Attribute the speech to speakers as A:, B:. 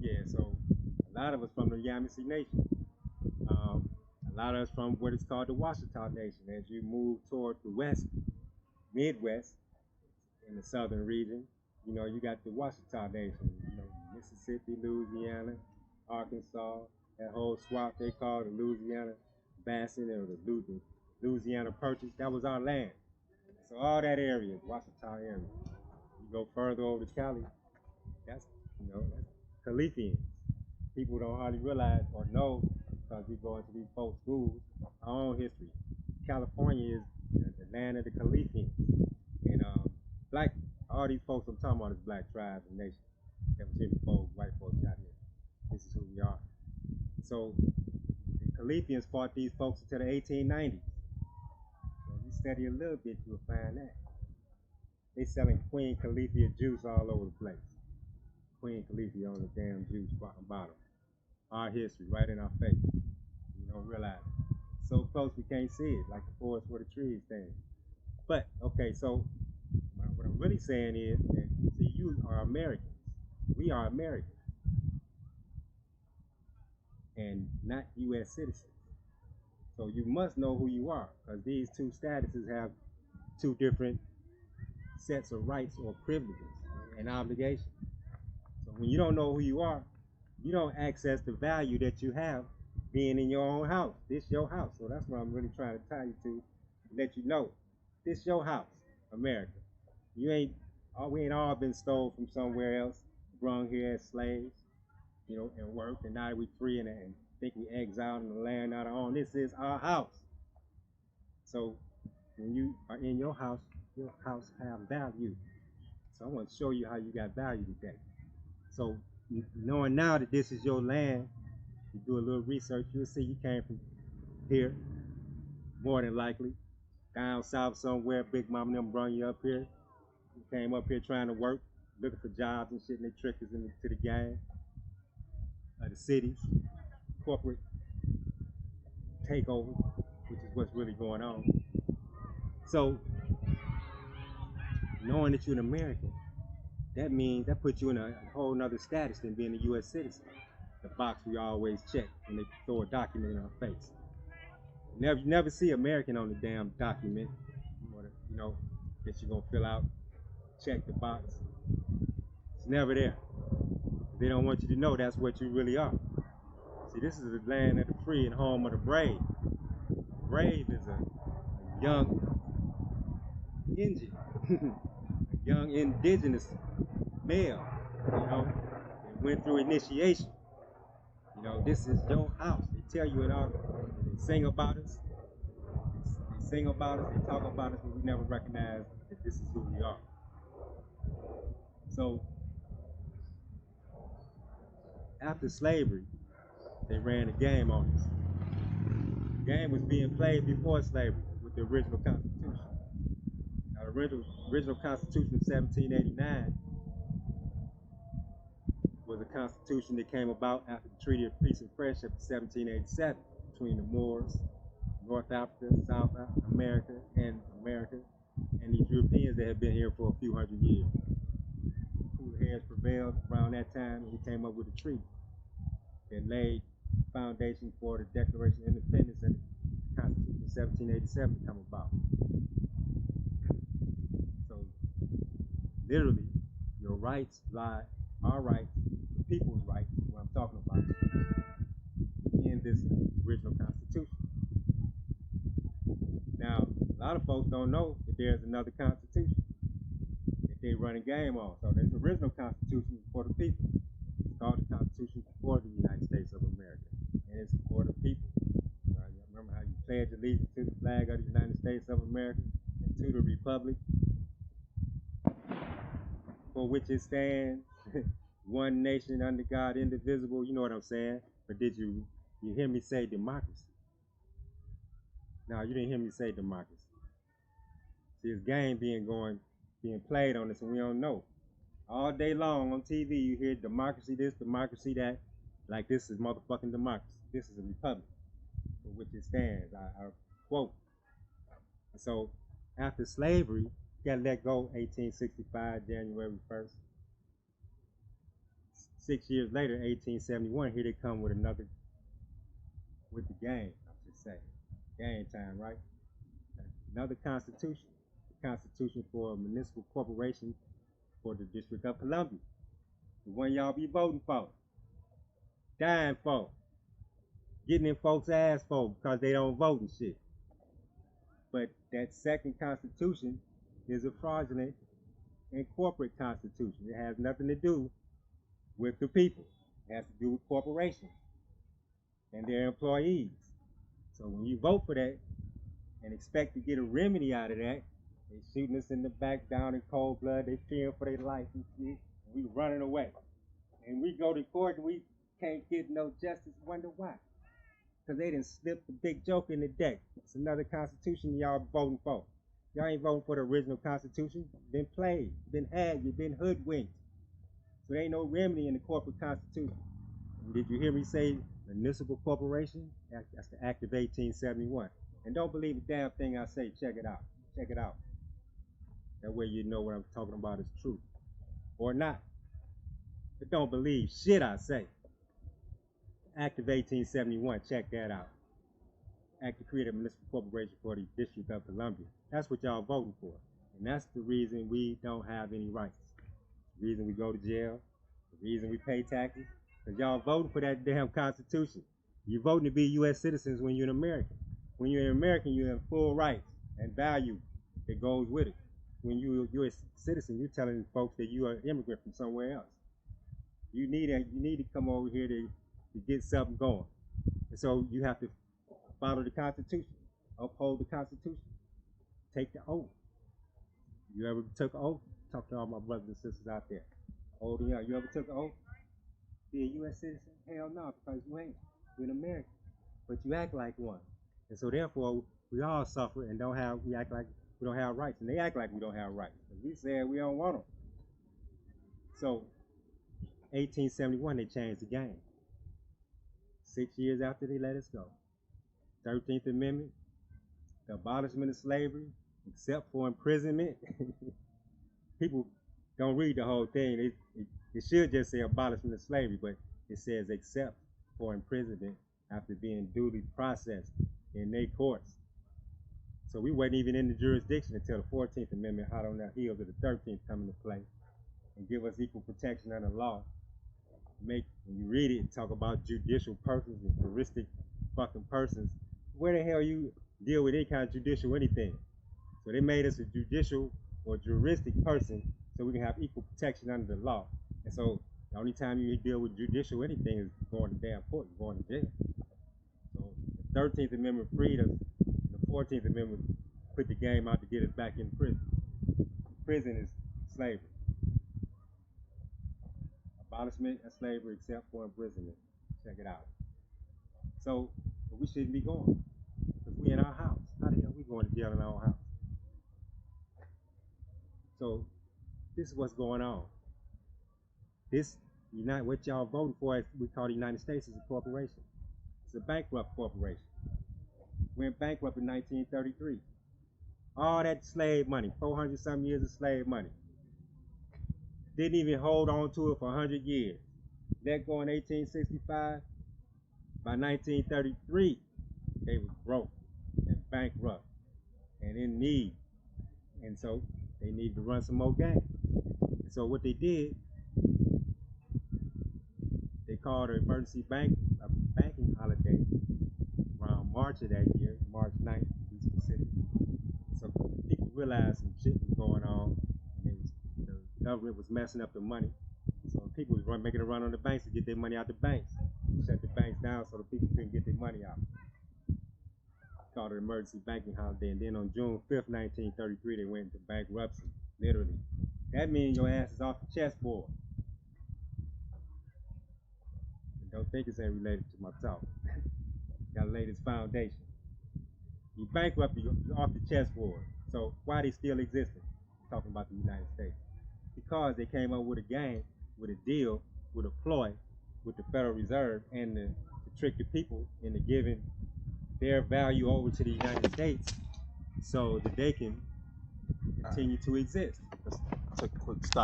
A: Yeah, so a lot of us from the Yamasee Nation. A lot of us from what is called the Washita Nation. As you move toward the west, Midwest, in the southern region, you got the Washita Nation. Mississippi, Louisiana, Arkansas, that whole swap they call the Louisiana Basin or the Louisiana Purchase. That was our land. So all that area, Washita area. You go further over to Cali, that's that's Califians. People don't hardly realize or know because we go into these folk schools our own history. California is the land of the Califians, and black all these folks I'm talking about is black tribes and nations that was here before white folks got here. This is who we are. So the Califians fought these folks until the 1890s. So if you study a little bit, you'll find that they selling Queen Califia juice all over the place. Queen Califia on the damn juice bottle. Our history right in our face. You don't realize it. So close we can't see it, like the forest where the trees stand. But okay, so what I'm really saying is that see, you are Americans. We are Americans, and not U.S. citizens. So you must know who you are, because these two statuses have two different sets of rights or privileges and obligations. So when you don't know who you are, you don't access the value that you have being in your own house. This your house. So that's what I'm really trying to tie you to let you know. This your house, America. We ain't all been stole from somewhere else, brung here as slaves, and worked, and now we free and think we exiled in the land out of our own. This is our house. So when you are in your house have value. So I want to show you how you got value today. So knowing now that this is your land, you do a little research, you'll see you came from here, more than likely, down south somewhere. Big mama and them brung you up here. You came up here trying to work, looking for jobs and shit, and they tricked us into the game. The cities, corporate takeover, which is what's really going on. So knowing that you're an American, that puts you in a whole nother status than being a U.S. citizen. The box we always check when they throw a document in our face. You never see American on the damn document, that you're gonna fill out, check the box. It's never there. They don't want you to know that's what you really are. See, this is the land of the free and home of the brave. A brave is a young Indian, a young indigenous male, that went through initiation. This is your house. They tell you it all. They sing about us. They sing about us. They talk about us, but we never recognize that this is who we are. So after slavery, they ran a game on us. The game was being played before slavery with the original Constitution. Now, the original Constitution of 1789 was a constitution that came about after the Treaty of Peace and Friendship of 1787 between the Moors, North Africa, South America, and these Europeans that had been here for a few hundred years. Cooler heads prevailed around that time, and we came up with a treaty that laid foundation for the Declaration of Independence and the Constitution of 1787 to come about. So literally, your rights lie, our rights, the people's rights, what I'm talking about, in this original Constitution. Now, a lot of folks don't know that there's another Constitution that they run a game on. So this original Constitution is for the people. It's called the Constitution for the United States of America, and it's for the people. Right? You remember how you pledge allegiance to the flag of the United States of America and to the republic for which it stands, one nation under God, indivisible. You know what I'm saying? But did you hear me say democracy? No, you didn't hear me say democracy. See, this game being played on us, and we don't know. All day long on TV, you hear democracy this, democracy that, like this is motherfucking democracy. This is a republic for which it stands. I quote. So after slavery, got let go 1865, January 1st. 6 years later, 1871, here they come with another, with the game, I should say. Game time, right? Another constitution. The Constitution for a municipal corporation for the District of Columbia. The one y'all be voting for. Dying for. Getting in folks' ass for because they don't vote and shit. But that second constitution is a fraudulent and corporate constitution. It has nothing to do with the people. It has to do with corporations and their employees. So when you vote for that and expect to get a remedy out of that, they shooting us in the back down in cold blood, they fearing for their life and shit, and we running away. And we go to court and we can't get no justice, wonder why. Because they done slipped the big joke in the deck. It's another constitution y'all voting for. Y'all ain't voting for the original constitution. You've been played, you've been had, you've been hoodwinked. So there ain't no remedy in the corporate constitution. And did you hear me say municipal corporation? That's the Act of 1871. And don't believe a damn thing I say. Check it out. Check it out. That way you know what I'm talking about is true. Or not. But don't believe shit I say. Act of 1871, check that out. Act to create a municipal corporation for the District of Columbia. That's what y'all voting for. And that's the reason we don't have any rights. The reason we go to jail. The reason we pay taxes. Because y'all voting for that damn Constitution. You're voting to be U.S. citizens when you're an American. When you're an American, you have full rights and value that goes with it. When you're a U.S. citizen, you're telling folks that you are an immigrant from somewhere else. You need to come over here to get something going. And so you have to follow the Constitution, uphold the Constitution, take the oath. You ever took an oath? Talk to all my brothers and sisters out there. Old and young, you ever took an oath? Be a U.S. citizen? Hell no, because you ain't. You're an American. But you act like one. And so therefore, we all suffer and we act like we don't have rights. And they act like we don't have rights. And we said we don't want them. So, 1871, they changed the game. 6 years after they let us go. 13th Amendment, the abolishment of slavery, except for imprisonment. People don't read the whole thing. It should just say abolishment of slavery, but it says except for imprisonment after being duly processed in their courts. So we wasn't even in the jurisdiction until the 14th Amendment, hot on the heels of the 13th, come into play and give us equal protection under law. When you read it, talk about judicial persons and juristic fucking persons. Where the hell you deal with any kind of judicial anything? So they made us a judicial or juristic person so we can have equal protection under the law. And so the only time you deal with judicial anything is going to damn court, going to jail. So the 13th Amendment freed us, and the 14th Amendment put the game out to get us back in prison. Prison is slavery. Abolishment of slavery except for imprisonment. Check it out. So we shouldn't be going because we in our house. How the hell we going to jail in our own house? So this is what's going on. What y'all voting for, is we call the United States, is a corporation. It's a bankrupt corporation. Went bankrupt in 1933. All that slave money, 400-some years of slave money. Didn't even hold on to it for 100 years. Let go in 1865. By 1933, they was broke and bankrupt and in need. And so they needed to run some more game. And so what they did, they called an emergency banking holiday around March of that year, March 9th, to be specific. So people realized some shit was going on, and the government was messing up the money. So people was making a run on the banks to get their money out the banks. Shut the banks down so the people couldn't get their money out. Called it emergency banking holiday. And then on June 5th, 1933, they went into bankruptcy, literally. That means your ass is off the chessboard. And don't think it's ain't related to my talk. Gotta lay this foundation. You bankrupt, you're off the chessboard. So why they still existing? Talking about the United States. Because they came up with a game, with a deal, with a ploy, with the Federal Reserve, and to trick the people into giving their value over to the United States so that they can continue to exist.
B: Let's take a quick stop.